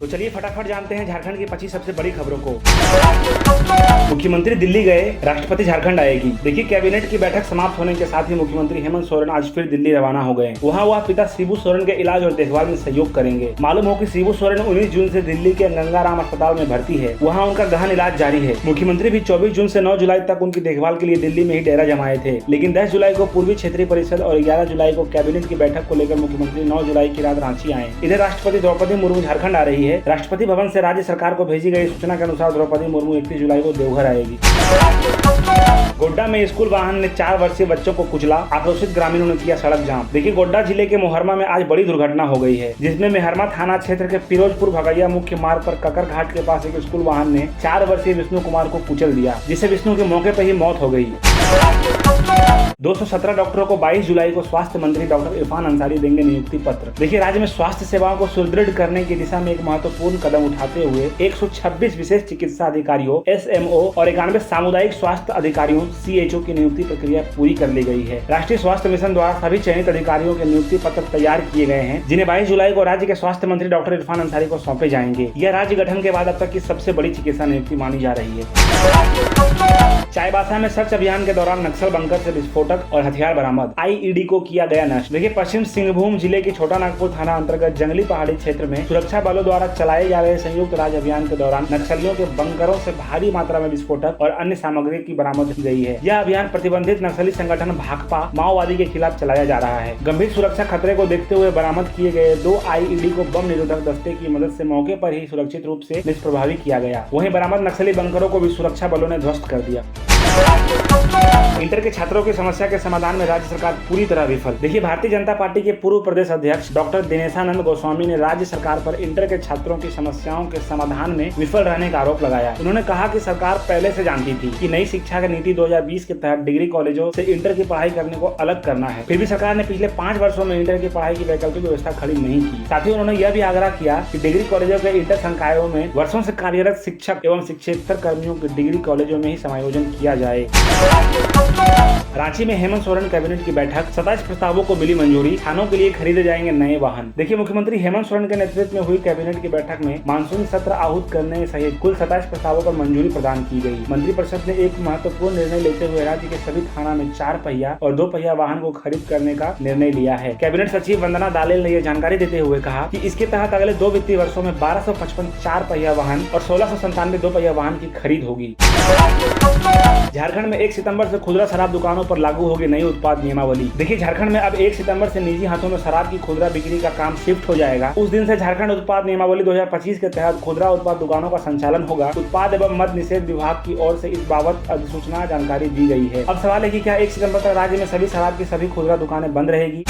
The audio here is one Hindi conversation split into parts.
तो चलिए फटाफट जानते हैं झारखंड की 25 सबसे बड़ी खबरों को। मुख्यमंत्री दिल्ली गए, राष्ट्रपति झारखंड आएगी। देखिए, कैबिनेट की बैठक समाप्त होने के साथ ही मुख्यमंत्री हेमंत सोरेन आज फिर दिल्ली रवाना हो गए। वहां वह पिता शिबू सोरेन के इलाज और देखभाल में सहयोग करेंगे। मालूम हो कि शिबू सोरेन 19 जून से दिल्ली के गंगाराम अस्पताल में भर्ती है। वहाँ उनका गहन इलाज जारी है। मुख्यमंत्री भी 24 जून से 9 जुलाई तक उनकी देखभाल के लिए दिल्ली में ही डेरा जमाए थे, लेकिन 10 जुलाई को पूर्वी क्षेत्रीय परिषद और 11 जुलाई को कैबिनेट की बैठक को लेकर मुख्यमंत्री 9 जुलाई की रात रांची आए। इधर राष्ट्रपति द्रौपदी मुर्मू झारखंड आ रही है। राष्ट्रपति भवन से राज्य सरकार को भेजी गई सूचना के अनुसार द्रौपदी मुर्मू 31 जुलाई को देवघर आएगी। गोड्डा में स्कूल वाहन ने 4 वर्षीय बच्चों को कुचला, आक्रोशित ग्रामीणों ने किया सड़क जाम। देखिए, गोड्डा जिले के मोहरमा में आज बड़ी दुर्घटना हो गई है, जिसमें मेहरमा थाना क्षेत्र के फिरोजपुर भगैया मुख्य मार्ग पर ककर घाट के पास एक स्कूल वाहन ने 4 वर्षीय विष्णु कुमार को कुचल दिया, जिससे विष्णु के मौके पर ही मौत हो गई। 217 डॉक्टरों को 22 जुलाई को स्वास्थ्य मंत्री डॉक्टर इरफान अंसारी देंगे नियुक्ति पत्र। देखिए, राज्य में स्वास्थ्य सेवाओं को सुदृढ़ करने की दिशा में एक महत्वपूर्ण कदम उठाते हुए 126 विशेष चिकित्सा अधिकारियों SMO और 91 सामुदायिक स्वास्थ्य अधिकारियों CHO की नियुक्ति प्रक्रिया पूरी कर ली गई है। राष्ट्रीय स्वास्थ्य मिशन द्वारा सभी चयनित अधिकारियों के नियुक्ति पत्र तैयार किए गए हैं, जिन्हें 22 जुलाई को राज्य के स्वास्थ्य मंत्री डॉक्टर इरफान अंसारी को सौंपे जाएंगे। यह राज्य गठन के बाद अब तक की सबसे बड़ी चिकित्सा नियुक्ति मानी जा रही है। चाईबासा में सर्च अभियान के दौरान नक्सल बंकर से विस्फोटक और हथियार बरामद, IED को किया गया नष्ट। देखिए, पश्चिम सिंहभूम जिले के छोटा नागपुर थाना अंतर्गत जंगली पहाड़ी क्षेत्र में सुरक्षा बलों द्वारा चलाए जा रहे संयुक्त राज्य अभियान के दौरान नक्सलियों के बंकरों से भारी मात्रा में विस्फोटक और अन्य सामग्री की बरामद की गई है। यह अभियान प्रतिबंधित नक्सली संगठन भाकपा माओवादी के खिलाफ चलाया जा रहा है। गंभीर सुरक्षा खतरे को देखते हुए बरामद किए गए 2 IED को बम निरोधक दस्ते की मदद से मौके पर ही सुरक्षित रूप से निष्प्रभावी किया गया। वहीं बरामद नक्सली बंकरों को भी सुरक्षा बलों ने ध्वस्त कर दिया। इंटर के छात्रों की समस्या के समाधान में राज्य सरकार पूरी तरह विफल। देखिए, भारतीय जनता पार्टी के पूर्व प्रदेश अध्यक्ष डॉक्टर दिनेशानंद गोस्वामी ने राज्य सरकार पर इंटर के छात्रों की समस्याओं के समाधान में विफल रहने का आरोप लगाया। उन्होंने कहा कि सरकार पहले से जानती थी कि नई शिक्षा नीति 2020 के तहत डिग्री कॉलेजों से इंटर की पढ़ाई करने को अलग करना है। फिर भी सरकार ने पिछले 5 वर्षों में इंटर की पढ़ाई की वैकल्पिक व्यवस्था खड़ी नहीं की। साथ ही उन्होंने यह भी आग्रह किया कि डिग्री कॉलेजों के इंटर संकायों में वर्षों से कार्यरत शिक्षक एवं शिक्षेतर कर्मियों के डिग्री कॉलेजों में ही समायोजन किया जाए। रांची में हेमंत सोरेन कैबिनेट की बैठक, 27 प्रस्तावों को मिली मंजूरी, थानों के लिए खरीदे जाएंगे नए वाहन। देखिए, मुख्यमंत्री हेमंत सोरेन के नेतृत्व में हुई कैबिनेट की बैठक में मानसून सत्र आहूत करने सहित कुल 27 प्रस्तावों पर मंजूरी प्रदान की गई। मंत्रिपरिषद ने एक महत्वपूर्ण निर्णय लेते हुए राज्य के सभी थाना में 4 पहिया और 2 पहिया वाहन को खरीद करने का निर्णय लिया है। कैबिनेट सचिव वंदना दालेल ने यह जानकारी देते हुए कहा कि इसके तहत अगले 2 वित्तीय वर्षों में 1255 4 पहिया वाहन और 1697 2 पहिया वाहन की खरीद होगी। झारखंड में 1 सितंबर से खुदरा शराब दुकानों पर लागू होगी नई उत्पाद नियमावली। देखिए, झारखंड में अब 1 सितंबर से निजी हाथों में शराब की खुदरा बिक्री का काम शिफ्ट हो जाएगा। उस दिन से झारखंड उत्पाद नियमावली 2025 के तहत खुदरा उत्पाद दुकानों का संचालन होगा। उत्पाद एवं मद्य निषेध विभाग की ओर से इस बाबत अधिसूचना जानकारी दी गई है। अब सवाल है कि क्या 1 सितंबर तक राज्य में सभी शराब की सभी खुदरा दुकानें बंद रहेगी?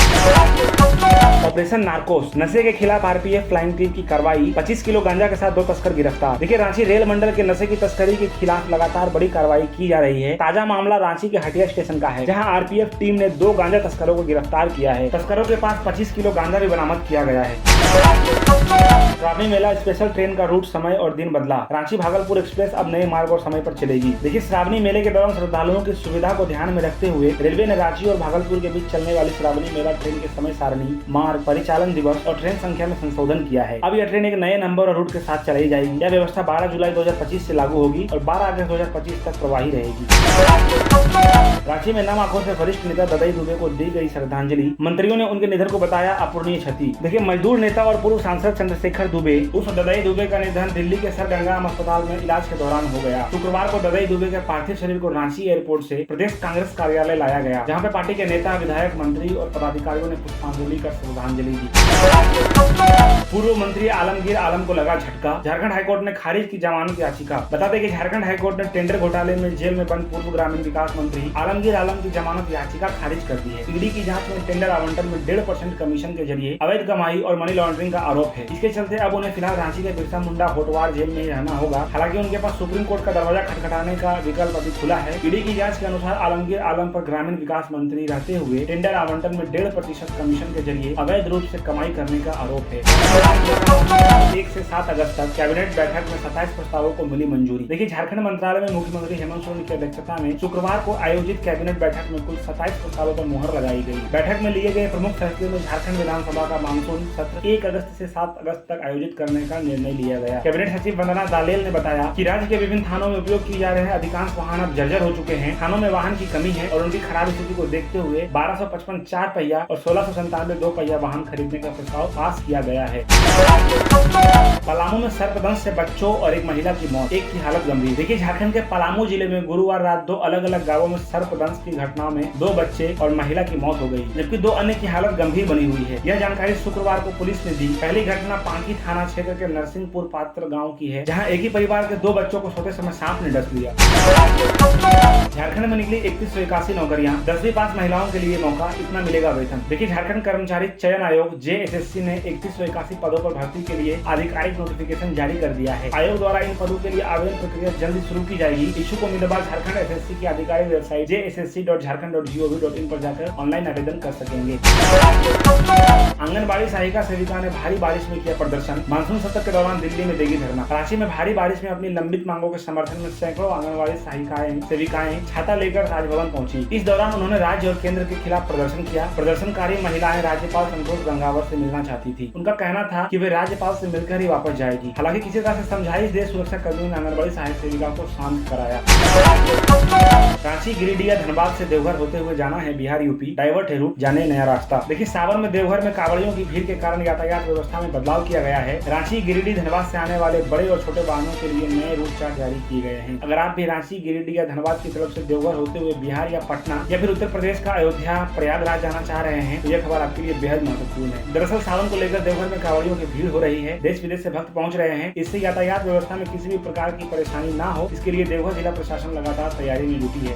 ऑपरेशन नार्कोस, नशे के खिलाफ RPF फ्लाइंग टीम की कार्रवाई, 25 किलो गांजा के साथ 2 तस्कर गिरफ्तार। देखिए, रांची रेल मंडल के नशे की तस्करी के खिलाफ लगातार बड़ी कार्रवाई की जा रही है। ताजा मामला रांची के हटिया स्टेशन का है, जहां RPF टीम ने 2 गांजा तस्करों को गिरफ्तार किया है। तस्करों के पास 25 किलो गांजा भी बरामद किया गया है। श्रावणी मेला स्पेशल ट्रेन का रूट, समय और दिन बदला। रांची भागलपुर एक्सप्रेस अब नए मार्ग और समय पर चलेगी। देखिए, श्रावणी मेले के दौरान श्रद्धालुओं की सुविधा को ध्यान में रखते हुए रेलवे ने रांची और भागलपुर के बीच चलने वाली श्रावणी मेला ट्रेन के समय सारणी, मार्ग, परिचालन दिवस और ट्रेन संख्या में संशोधन किया है। अब यह ट्रेन एक नए नंबर और रूट के साथ चलाई जाएगी। यह व्यवस्था 12 जुलाई 2025 से लागू होगी और 12 अगस्त 2025 तक प्रवाही रहेगी। रांची में नम आंखों से वरिष्ठ नेता ददाई दुबे को दी गई श्रद्धांजलि। मंत्रियों ने उनके निधन को बताया अपूरणीय क्षति। देखिए, मजदूर नेता और पूर्व सांसद चंद्रशेखर दुबे उस ददाई दुबे का निधन दिल्ली के सर गंगाराम अस्पताल में इलाज के दौरान हो गया। शुक्रवार को ददाई दुबे के पार्थिव शरीर को रांची एयरपोर्ट से प्रदेश कांग्रेस कार्यालय लाया गया, जहां पे पार्टी के नेता, विधायक, मंत्री और पदाधिकारियों ने पुष्पांजलि कर श्रद्धांजलि दी। पूर्व मंत्री आलमगीर आलम को लगा झटका, झारखंड हाईकोर्ट ने खारिज की जमानत याचिका। बता दें कि झारखंड हाईकोर्ट ने टेंडर घोटाले में जेल में बंद पूर्व ग्रामीण विकास मंत्री आलमगीर आलम की जमानत याचिका खारिज कर दी है। ईडी की जांच में टेंडर आवंटन में 1.5% कमीशन के जरिए अवैध कमाई और मनी लॉन्ड्रिंग का आरोप है। इसके चलते अब उन्हें फिलहाल रांची के बिरसा मुंडा होटवार जेल में ही रहना होगा। हालांकि उनके पास सुप्रीम कोर्ट का दरवाजा खटखटाने का विकल्प अभी खुला है। ईडी की जांच के अनुसार आलमगीर आलम पर ग्रामीण विकास मंत्री रहते हुए टेंडर आवंटन में 1.5% कमीशन के जरिए अवैध रूप से कमाई करने का आरोप है। 1 से 7 अगस्त तक कैबिनेट बैठक में 27 प्रस्तावों को मिली मंजूरी। देखिए, झारखंड मंत्रालय में मुख्यमंत्री हेमंत सोरेन की अध्यक्षता में शुक्रवार शुक्रवार को आयोजित कैबिनेट बैठक में कुल 27 प्रस्तावों पर मुहर लगाई गई। बैठक में लिए गए प्रमुख फैसले में झारखंड विधानसभा का मानसून सत्र 1 अगस्त से 7 अगस्त तक आयोजित करने का निर्णय लिया गया। कैबिनेट सचिव वंदना दालेल ने बताया कि राज्य के विभिन्न थानों में उपयोग किए जा रहे अधिकांश वाहन अब जर्जर हो चुके हैं। थानों में वाहन की कमी है और उनकी खराब स्थिति को देखते हुए 1255 4 पहिया और 1697 2 पहिया वाहन खरीदने का प्रस्ताव पास किया गया है। पलामू में सर्पदंश से बच्चों और एक महिला की मौत, एक की हालत गंभीर। देखिए, झारखंड के पलामू जिले में गुरुवार रात 2 अलग अलग गांवों में सर्पदंश की घटनाओं में 2 बच्चे और महिला की मौत हो गई, जबकि 2 अन्य की हालत गंभीर बनी हुई है। यह जानकारी शुक्रवार को पुलिस ने दी। पहली घटना पांकी थाना क्षेत्र के नरसिंहपुर पात्र गाँव की है, जहाँ एक ही परिवार के 2 बच्चों को सोते समय सांप ने डस लिया। झारखंड में निकली 3181 नौकरियां, 10वीं पास महिलाओं के लिए मौका, इतना मिलेगा वेतन। देखिए, झारखंड कर्मचारी चयन आयोग JSSC ने 3181 पदों पर भर्ती के लिए आधिकारिक नोटिफिकेशन जारी कर दिया है। आयोग द्वारा इन पदों के लिए आवेदन प्रक्रिया जल्दी शुरू की जाएगी। इच्छुक उम्मीदवार झारखंड SSC की आधिकारिक वेबसाइट jssc.jharkhand.gov.in पर जाकर ऑनलाइन आवेदन कर सकेंगे। आंगनबाड़ी सहायिका सेविका ने भारी बारिश में किया प्रदर्शन, मानसून सत्र के दौरान दिल्ली में देगी धरना। रांची में भारी बारिश में अपनी लंबित मांगों के समर्थन में सैकड़ों आंगनबाड़ी सहायिकाएं सेविकाएं छाता लेकर राजभवन पहुंची। इस दौरान उन्होंने राज्य और केंद्र के खिलाफ प्रदर्शन किया। प्रदर्शनकारी महिलाएं राज्यपाल संतोष गंगवार से मिलना चाहती थी। उनका कहना था कि वे राज्यपाल से मिलकर ही वापस जाएगी। हालांकि किसी तरह से समझाइश दे सुरक्षा कर्मियों ने आंगनबाड़ी सहायक सेविका को शांत कराया। रांची, गिरिडीह, धनबाद से देवघर होते हुए जाना है बिहार यूपी, डाइवर्ट है रूट, जाने नया रास्ता। देखिए, सावन में देवघर में कांवड़ियों की भीड़ के कारण यातायात व्यवस्था में बदलाव किया गया है। रांची, गिरिडीह, धनबाद से आने वाले बड़े और छोटे वाहनों के लिए नए रूट चार्ट जारी किए गए हैं। अगर आप भी रांची, गिरिडीह या धनबाद की तरफ से देवघर होते हुए बिहार या पटना या फिर उत्तर प्रदेश का अयोध्या, प्रयागराज जाना चाह रहे हैं तो यह खबर आपके लिए बेहद महत्वपूर्ण है। दरअसल सावन को लेकर देवघर में कांवड़ियों की भीड़ हो रही है। देश विदेश से भक्त पहुंच रहे हैं। इससे यातायात व्यवस्था में किसी भी प्रकार की परेशानी ना हो, इसके लिए देवघर जिला प्रशासन लगातार तैयारी में जुटी है।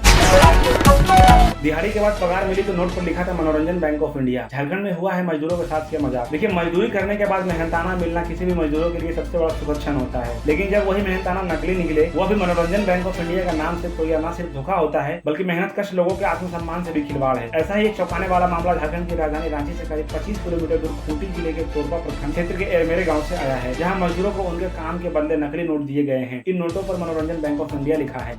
दिहाड़ी के बाद पगार मिली तो नोट पर लिखा था मनोरंजन बैंक ऑफ इंडिया। झारखंड में हुआ है मजदूरों के साथ किया मजाक। देखिए, मजदूरी करने के बाद मेहनताना मिलना किसी भी मजदूरों के लिए सबसे बड़ा सुखद क्षण होता है, लेकिन जब वही मेहनताना नकली निकले, वो भी मनोरंजन बैंक ऑफ इंडिया का नाम सिर्फ तो या न सिर्फ धोखा होता है, बल्कि मेहनत कश लोगों के आत्मसम्मान से भी खिलवाड़ है। ऐसा ही एक चौंकाने वाला मामला झारखंड की राजधानी रांची से करीब 25 किलोमीटर दूर खूंटी जिले के तोरपा प्रखंड क्षेत्र के एरमेरे गाँव से आया है, जहाँ मजदूरों को उनके काम के बदले नकली नोट दिए गए हैं। इन नोटों पर मनोरंजन बैंक ऑफ इंडिया लिखा है।